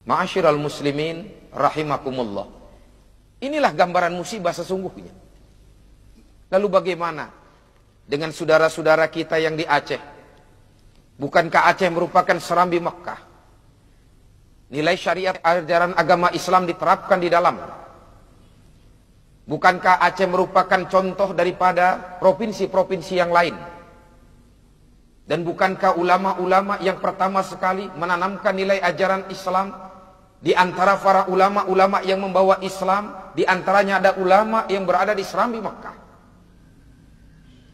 Ma'asyiral muslimin rahimakumullah. Inilah gambaran musibah sesungguhnya. Lalu bagaimana dengan saudara-saudara kita yang di Aceh? Bukankah Aceh merupakan serambi Mekah? Nilai syariat ajaran agama Islam diterapkan di dalam. Bukankah Aceh merupakan contoh daripada provinsi-provinsi yang lain? Dan bukankah ulama-ulama yang pertama sekali menanamkan nilai ajaran Islam? Di antara para ulama-ulama yang membawa Islam, di antaranya ada ulama yang berada di serambi Mekah.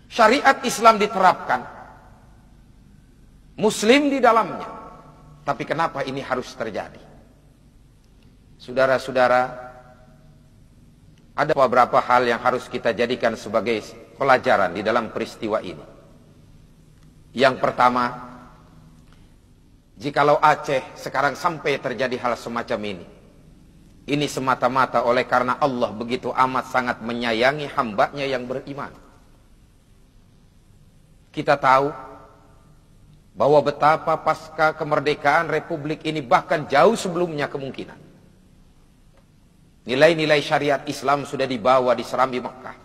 Syariat Islam diterapkan, Muslim di dalamnya. Tapi kenapa ini harus terjadi? Saudara-saudara, ada beberapa hal yang harus kita jadikan sebagai pelajaran di dalam peristiwa ini. Yang pertama, jikalau Aceh sekarang sampai terjadi hal semacam ini semata-mata oleh karena Allah begitu amat sangat menyayangi hambanya yang beriman. Kita tahu bahwa betapa pasca kemerdekaan Republik ini bahkan jauh sebelumnya kemungkinan nilai-nilai syariat Islam sudah dibawa di serambi Mekah.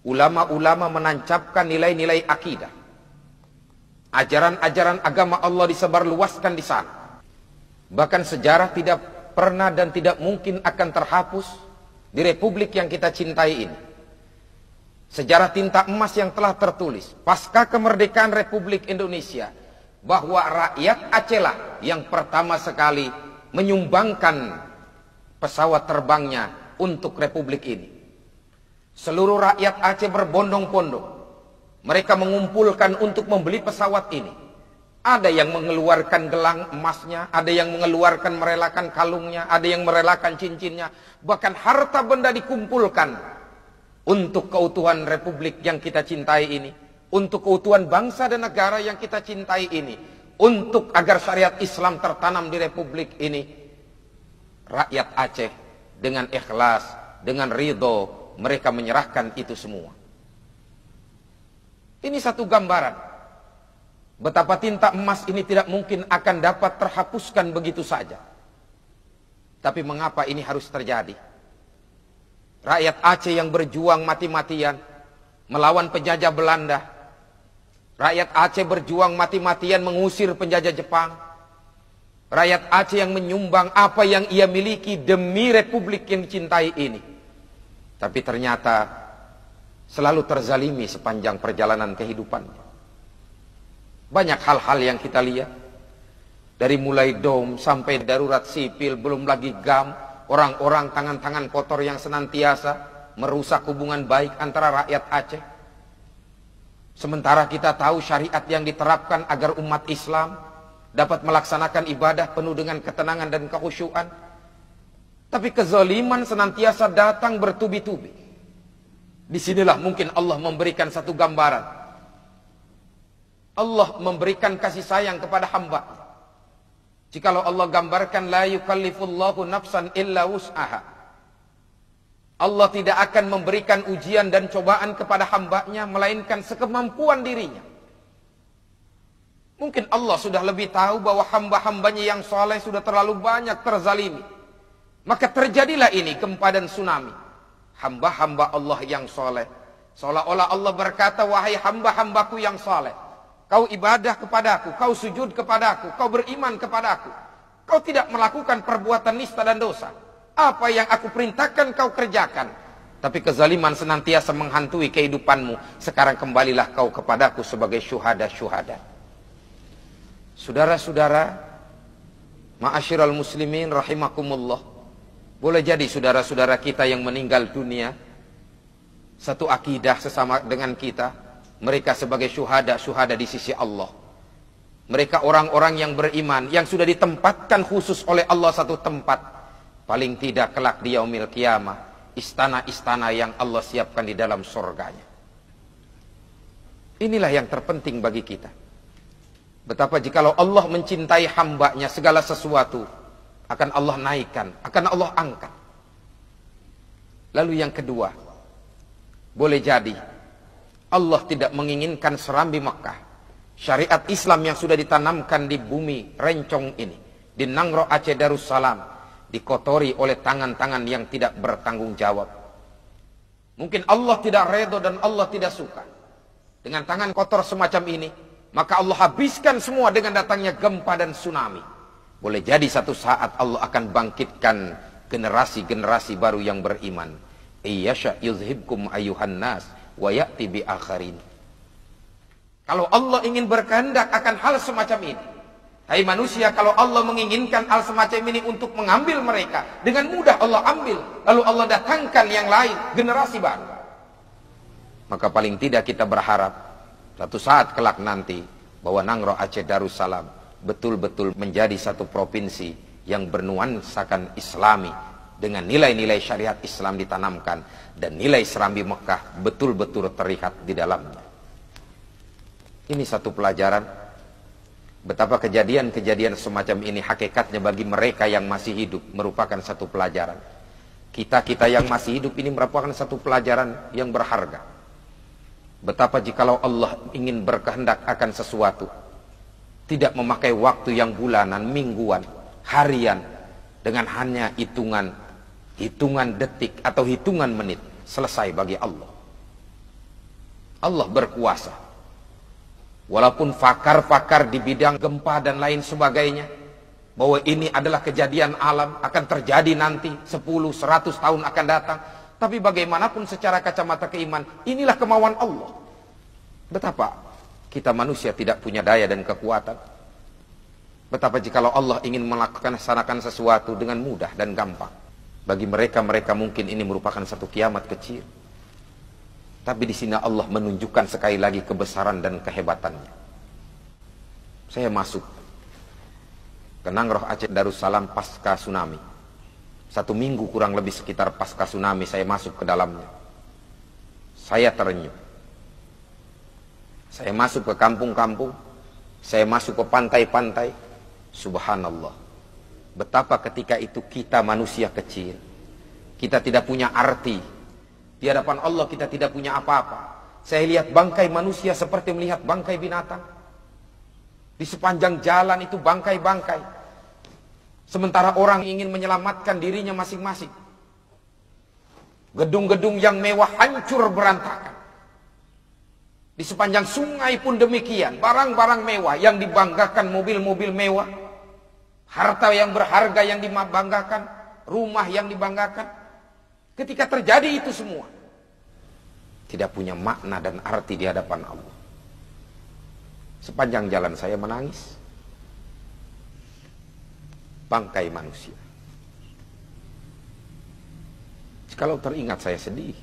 Ulama-ulama menancapkan nilai-nilai akidah, ajaran-ajaran agama Allah disebarluaskan di sana. Bahkan sejarah tidak pernah dan tidak mungkin akan terhapus di Republik yang kita cintai ini. Sejarah tinta emas yang telah tertulis pasca kemerdekaan Republik Indonesia, bahwa rakyat Aceh lah yang pertama sekali menyumbangkan pesawat terbangnya untuk Republik ini. Seluruh rakyat Aceh berbondong-bondong, mereka mengumpulkan untuk membeli pesawat ini. Ada yang mengeluarkan gelang emasnya, ada yang mengeluarkan merelakan kalungnya, ada yang merelakan cincinnya, bahkan harta benda dikumpulkan untuk keutuhan Republik yang kita cintai ini, untuk keutuhan bangsa dan negara yang kita cintai ini, untuk agar syariat Islam tertanam di Republik ini. Rakyat Aceh dengan ikhlas, dengan ridho, mereka menyerahkan itu semua. Ini satu gambaran betapa tinta emas ini tidak mungkin akan dapat terhapuskan begitu saja. Tapi mengapa ini harus terjadi? Rakyat Aceh yang berjuang mati-matian melawan penjajah Belanda. Rakyat Aceh berjuang mati-matian mengusir penjajah Jepang. Rakyat Aceh yang menyumbang apa yang ia miliki demi Republik yang dicintai ini. Tapi ternyata selalu terzalimi sepanjang perjalanan kehidupannya. Banyak hal-hal yang kita lihat. Dari mulai DOM sampai darurat sipil, belum lagi GAM. Orang-orang tangan-tangan kotor yang senantiasa merusak hubungan baik antara rakyat Aceh. Sementara kita tahu syariat yang diterapkan agar umat Islam dapat melaksanakan ibadah penuh dengan ketenangan dan kekhusyuan. Tapi kezaliman senantiasa datang bertubi-tubi. Disinilah mungkin Allah memberikan satu gambaran. Allah memberikan kasih sayang kepada hamba. Jikalau Allah gambarkan la yukallifullahu nafsan illa wus'aha, Allah tidak akan memberikan ujian dan cobaan kepada hambanya melainkan sekemampuan dirinya. Mungkin Allah sudah lebih tahu bahwa hamba-hambanya yang soleh sudah terlalu banyak terzalimi. Maka terjadilah ini gempa dan tsunami. Hamba-hamba Allah yang soleh, seolah-olah Allah berkata, wahai hamba-hambaku yang soleh, kau ibadah kepadaku, kau sujud kepadaku, kau beriman kepadaku. Kau tidak melakukan perbuatan nista dan dosa. Apa yang aku perintahkan kau kerjakan. Tapi kezaliman senantiasa menghantui kehidupanmu. Sekarang kembalilah kau kepadaku sebagai syuhada-syuhada. Saudara-saudara, ma'asyiral muslimin rahimakumullah. Boleh jadi saudara-saudara kita yang meninggal dunia satu akidah sesama dengan kita. Mereka sebagai syuhada-syuhada di sisi Allah. Mereka orang-orang yang beriman, yang sudah ditempatkan khusus oleh Allah satu tempat. Paling tidak kelak di yaumil qiyamah, istana-istana yang Allah siapkan di dalam surganya. Inilah yang terpenting bagi kita. Betapa jikalau Allah mencintai hambanya, segala sesuatu akan Allah naikkan, akan Allah angkat. Lalu yang kedua, boleh jadi Allah tidak menginginkan serambi Mekah, syariat Islam yang sudah ditanamkan di bumi rencong ini, di Nangro Aceh Darussalam dikotori oleh tangan-tangan yang tidak bertanggung jawab. Mungkin Allah tidak redho dan Allah tidak suka dengan tangan kotor semacam ini, maka Allah habiskan semua dengan datangnya gempa dan tsunami. Boleh jadi satu saat Allah akan bangkitkan generasi-generasi baru yang beriman. Iyasha yuzhibkum ayyuhan nas wa ya'ti bi akharin. Kalau Allah ingin berkehendak akan hal semacam ini, hai manusia, kalau Allah menginginkan hal semacam ini untuk mengambil mereka, dengan mudah Allah ambil, lalu Allah datangkan yang lain, generasi baru. Maka paling tidak kita berharap satu saat kelak nanti bahwa Nangro Aceh Darussalam betul-betul menjadi satu provinsi yang bernuansakan Islami, dengan nilai-nilai syariat Islam ditanamkan dan nilai Serambi Mekah betul-betul terlihat di dalamnya. Ini satu pelajaran betapa kejadian-kejadian semacam ini hakikatnya bagi mereka yang masih hidup merupakan satu pelajaran. Kita yang masih hidup ini merupakan satu pelajaran yang berharga. Betapa jikalau Allah ingin berkehendak akan sesuatu, tidak memakai waktu yang bulanan, mingguan, harian, dengan hanya hitungan detik atau hitungan menit selesai bagi Allah. Allah berkuasa. Walaupun fakar-fakar di bidang gempa dan lain sebagainya, bahwa ini adalah kejadian alam, akan terjadi nanti 10-100 tahun akan datang, tapi bagaimanapun secara kacamata keimanan, inilah kemauan Allah. Betapa kita manusia tidak punya daya dan kekuatan. Betapa jikalau Allah ingin melaksanakan sesuatu dengan mudah dan gampang, bagi mereka mungkin ini merupakan satu kiamat kecil. Tapi di sini Allah menunjukkan sekali lagi kebesaran dan kehebatannya. Saya masuk ke Nangro Aceh Darussalam pasca tsunami. 1 minggu kurang lebih sekitar pasca tsunami saya masuk ke dalamnya. Saya terenyuh. Saya masuk ke kampung-kampung, saya masuk ke pantai-pantai. Subhanallah. Betapa ketika itu kita manusia kecil, kita tidak punya arti. Di hadapan Allah kita tidak punya apa-apa. Saya lihat bangkai manusia seperti melihat bangkai binatang. Di sepanjang jalan itu bangkai-bangkai. Sementara orang ingin menyelamatkan dirinya masing-masing. Gedung-gedung yang mewah hancur berantakan. Di sepanjang sungai pun demikian. Barang-barang mewah yang dibanggakan, mobil-mobil mewah. Harta yang berharga yang dibanggakan. Rumah yang dibanggakan. Ketika terjadi itu semua, tidak punya makna dan arti di hadapan Allah. Sepanjang jalan saya menangis. Bangkai manusia. Kalau teringat saya sedih.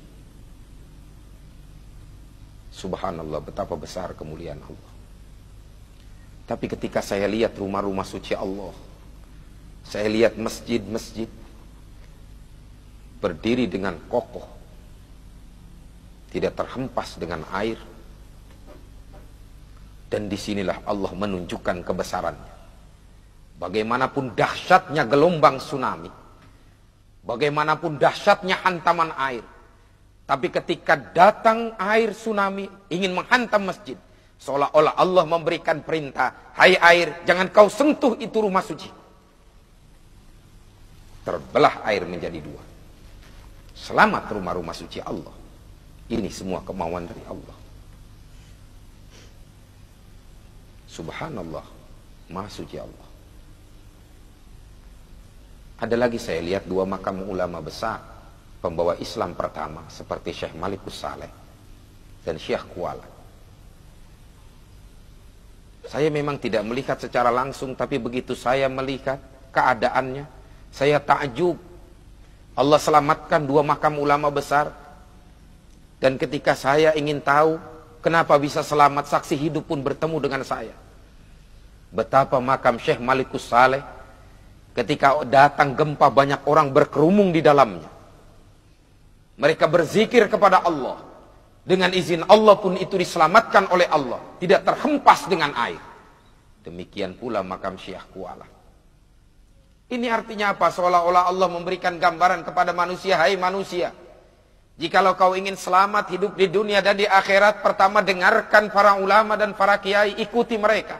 Subhanallah, betapa besar kemuliaan Allah. Tapi ketika saya lihat rumah-rumah suci Allah, saya lihat masjid-masjid berdiri dengan kokoh, tidak terhempas dengan air, dan disinilah Allah menunjukkan kebesarannya. Bagaimanapun dahsyatnya gelombang tsunami, bagaimanapun dahsyatnya hantaman air, tapi ketika datang air tsunami ingin menghantam masjid, seolah-olah Allah memberikan perintah, hai air, jangan kau sentuh itu rumah suci. Terbelah air menjadi 2. Selamat rumah-rumah suci Allah. Ini semua kemauan dari Allah. Subhanallah, Maha Suci Allah. Ada lagi saya lihat 2 makam ulama besar, pembawa Islam pertama, seperti Syekh Malikus Saleh dan Syekh Kuala. Saya memang tidak melihat secara langsung, tapi begitu saya melihat keadaannya, saya takjub. Allah selamatkan 2 makam ulama besar. Dan ketika saya ingin tahu kenapa bisa selamat, saksi hidup pun bertemu dengan saya. Betapa makam Syekh Malikus Saleh, ketika datang gempa banyak orang berkerumung di dalamnya. Mereka berzikir kepada Allah. Dengan izin Allah pun itu diselamatkan oleh Allah, tidak terhempas dengan air. Demikian pula makam Syekh Kuala. Ini artinya apa? Seolah-olah Allah memberikan gambaran kepada manusia, hai manusia, jikalau kau ingin selamat hidup di dunia dan di akhirat, pertama dengarkan para ulama dan para kiai, ikuti mereka.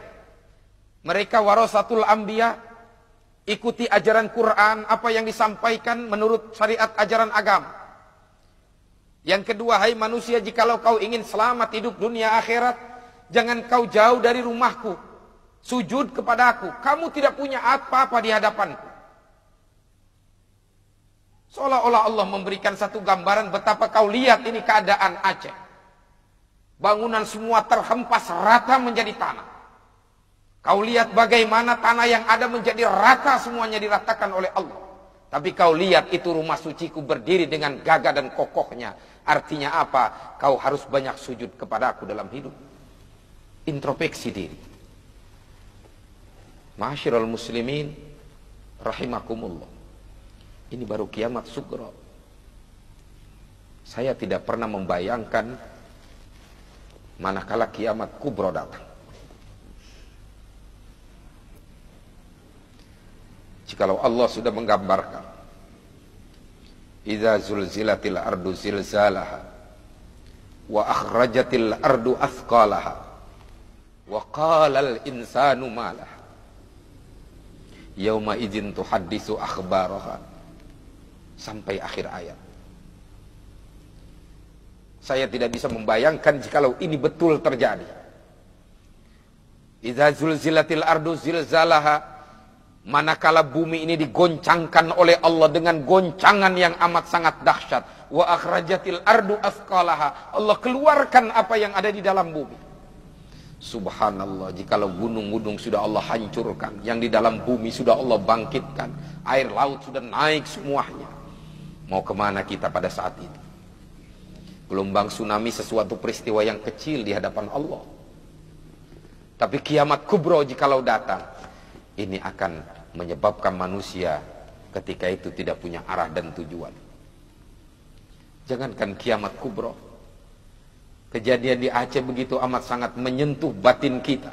Mereka warasatul anbiya, Ikuti ajaran Quran, apa yang disampaikan menurut syariat ajaran agama. Yang kedua, hai manusia, jikalau kau ingin selamat hidup dunia akhirat, jangan kau jauh dari rumahku. Sujud kepadaku. Kamu tidak punya apa-apa di hadapanku. Seolah-olah Allah memberikan satu gambaran betapa kau lihat ini keadaan Aceh. Bangunan semua terhempas rata menjadi tanah. Kau lihat bagaimana tanah yang ada menjadi rata, semuanya diratakan oleh Allah. Tapi kau lihat itu rumah suciku berdiri dengan gagah dan kokohnya. Artinya apa? Kau harus banyak sujud kepadaku dalam hidup. Introspeksi diri. Ma'asyiral muslimin rahimakumullah. Ini baru kiamat sughra. Saya tidak pernah membayangkan manakala kiamat kubra datang. Jikalau Allah sudah menggambarkan, idza zulzilatil ardu zilzalaha wa akhrajatil ardu athqalaha wa qalal insanu ma laha yauma idzin tuhaddisu akhbaraha, sampai akhir ayat. Saya tidak bisa membayangkan jikalau ini betul terjadi. Idza zulzilatil ardu zilzalaha, manakala bumi ini digoncangkan oleh Allah dengan goncangan yang amat sangat dahsyat. Wa akhrajatil ardu athqalaha, Allah keluarkan apa yang ada di dalam bumi. Subhanallah, jikalau gunung-gunung sudah Allah hancurkan, yang di dalam bumi sudah Allah bangkitkan, air laut sudah naik semuanya, mau kemana kita pada saat itu? Gelombang tsunami sesuatu peristiwa yang kecil di hadapan Allah. Tapi kiamat kubra jikalau datang, ini akan menyebabkan manusia ketika itu tidak punya arah dan tujuan. Jangankan kiamat kubra, kejadian di Aceh begitu amat sangat menyentuh batin kita.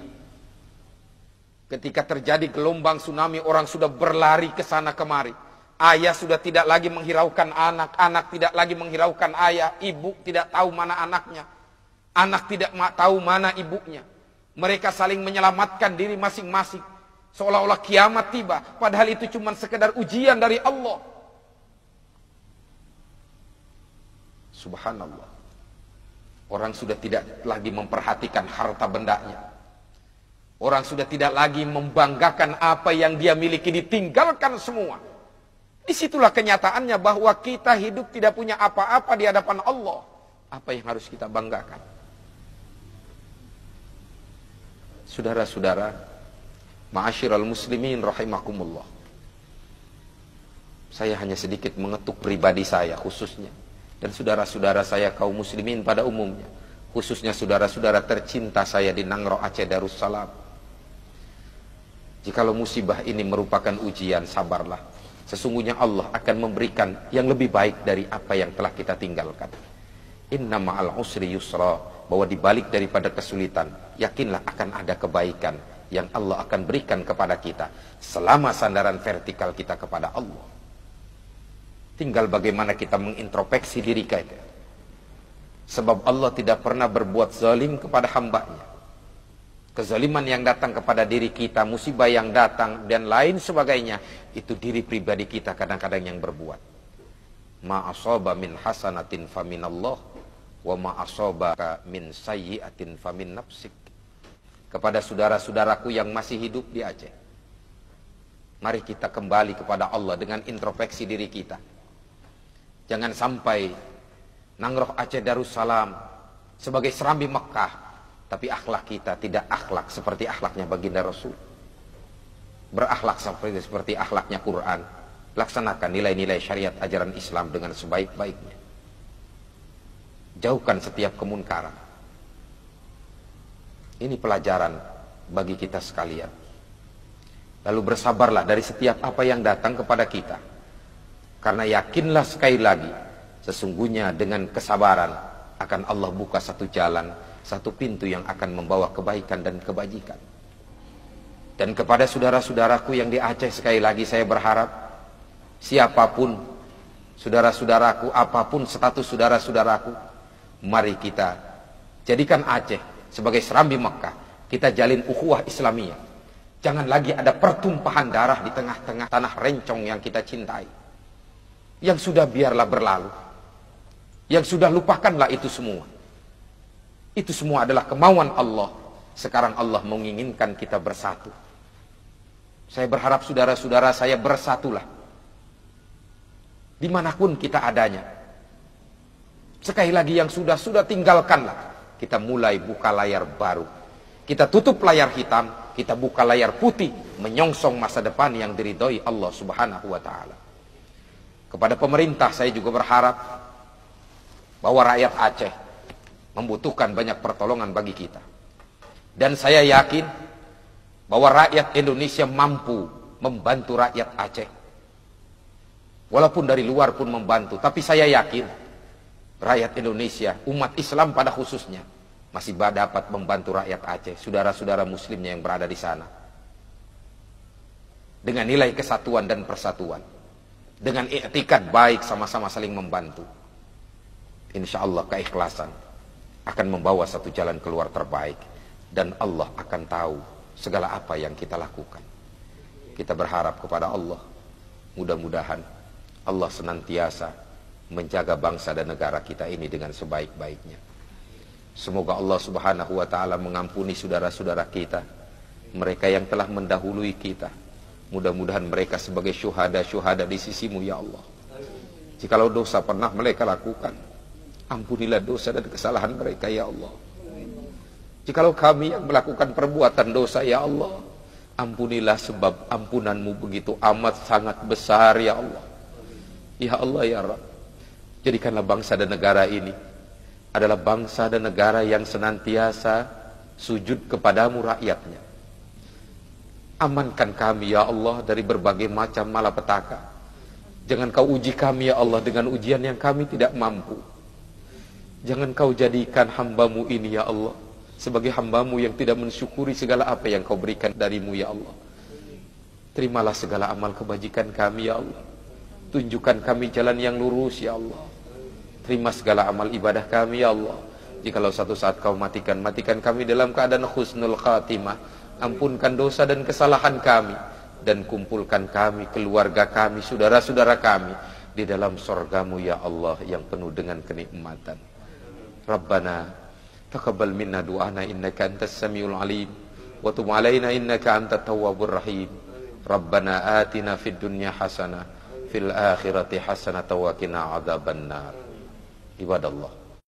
Ketika terjadi gelombang tsunami, orang sudah berlari ke sana kemari. Ayah sudah tidak lagi menghiraukan anak, anak tidak lagi menghiraukan ayah, ibu tidak tahu mana anaknya, anak tidak tahu mana ibunya. Mereka saling menyelamatkan diri masing-masing. Seolah-olah kiamat tiba, padahal itu cuma sekedar ujian dari Allah. Subhanallah. Orang sudah tidak lagi memperhatikan harta bendanya. Orang sudah tidak lagi membanggakan apa yang dia miliki, ditinggalkan semua. Disitulah kenyataannya bahwa kita hidup tidak punya apa-apa di hadapan Allah. Apa yang harus kita banggakan? Saudara-saudara, ma'asyiral muslimin rahimakumullah. Saya hanya sedikit mengetuk pribadi saya khususnya, dan saudara-saudara saya kaum muslimin pada umumnya, khususnya saudara-saudara tercinta saya di Nangro Aceh Darussalam. Jikalau musibah ini merupakan ujian, sabarlah. Sesungguhnya Allah akan memberikan yang lebih baik dari apa yang telah kita tinggalkan. Inna ma'al usri yusra, bahwa dibalik daripada kesulitan, yakinlah akan ada kebaikan yang Allah akan berikan kepada kita selama sandaran vertikal kita kepada Allah. Tinggal bagaimana kita mengintrospeksi diri kita. Sebab Allah tidak pernah berbuat zalim kepada hambanya. Kezaliman yang datang kepada diri kita, musibah yang datang dan lain sebagainya, itu diri pribadi kita kadang-kadang yang berbuat. Ma asaba min hasanatin faminallah wa ma asabaka min sayyi'atin famin nafsik. Kepada saudara-saudaraku yang masih hidup di Aceh, mari kita kembali kepada Allah dengan introspeksi diri kita. Jangan sampai Nangroh Aceh Darussalam sebagai serambi Mekah, tapi akhlak kita tidak akhlak seperti akhlaknya baginda Rasul. Berakhlak seperti akhlaknya Quran. Laksanakan nilai-nilai syariat ajaran Islam dengan sebaik-baiknya. Jauhkan setiap kemunkaran. Ini pelajaran bagi kita sekalian. Lalu bersabarlah dari setiap apa yang datang kepada kita. Karena yakinlah sekali lagi, sesungguhnya dengan kesabaran akan Allah buka satu jalan, satu pintu yang akan membawa kebaikan dan kebajikan. Dan kepada saudara-saudaraku yang di Aceh, sekali lagi saya berharap, siapapun saudara-saudaraku, apapun status saudara-saudaraku, mari kita jadikan Aceh sebagai serambi Makkah. Kita jalin ukhuwah Islamiyah. Jangan lagi ada pertumpahan darah di tengah-tengah tanah rencong yang kita cintai. Yang sudah biarlah berlalu. Yang sudah lupakanlah itu semua. Itu semua adalah kemauan Allah. Sekarang Allah menginginkan kita bersatu. Saya berharap saudara-saudara saya bersatulah. Dimanapun kita adanya. Sekali lagi yang sudah tinggalkanlah. Kita mulai buka layar baru. Kita tutup layar hitam, kita buka layar putih, menyongsong masa depan yang diridhoi Allah Subhanahu wa taala. Kepada pemerintah saya juga berharap bahwa rakyat Aceh membutuhkan banyak pertolongan bagi kita. Dan saya yakin bahwa rakyat Indonesia mampu membantu rakyat Aceh. Walaupun dari luar pun membantu, tapi saya yakin rakyat Indonesia, umat Islam pada khususnya, masih dapat membantu rakyat Aceh, saudara-saudara muslimnya yang berada di sana. Dengan nilai kesatuan dan persatuan. Dengan i'tikad baik, sama-sama saling membantu. Insya Allah keikhlasan akan membawa satu jalan keluar terbaik. Dan Allah akan tahu segala apa yang kita lakukan. Kita berharap kepada Allah, mudah-mudahan Allah senantiasa menjaga bangsa dan negara kita ini dengan sebaik-baiknya. Semoga Allah Subhanahu wa taala mengampuni saudara-saudara kita, mereka yang telah mendahului kita. Mudah-mudahan mereka sebagai syuhada-syuhada di sisimu ya Allah. Jikalau dosa pernah mereka lakukan, ampunilah dosa dan kesalahan mereka ya Allah. Jikalau kami yang melakukan perbuatan dosa ya Allah, ampunilah sebab ampunanmu begitu amat sangat besar ya Allah. Ya Allah ya Rabb, jadikanlah bangsa dan negara ini adalah bangsa dan negara yang senantiasa sujud kepadamu rakyatnya. Amankan kami ya Allah dari berbagai macam malapetaka. Jangan kau uji kami ya Allah dengan ujian yang kami tidak mampu. Jangan kau jadikan hambamu ini ya Allah sebagai hambamu yang tidak mensyukuri segala apa yang kau berikan darimu ya Allah. Terimalah segala amal kebajikan kami ya Allah. Tunjukkan kami jalan yang lurus ya Allah. Terima segala amal ibadah kami ya Allah. Jikalau satu saat kau matikan kami dalam keadaan husnul khatimah. Ampunkan dosa dan kesalahan kami. Dan kumpulkan kami, keluarga kami, saudara-saudara kami di dalam surgamu ya Allah yang penuh dengan kenikmatan. Rabbana taqabbal minna du'ana innaka antas samiul alim wa tub alaina innaka antat tawwabur rahim. Rabbana atina fid dunya hasanah fil akhirati hasanah wa qina adzabannar. Ibadallah,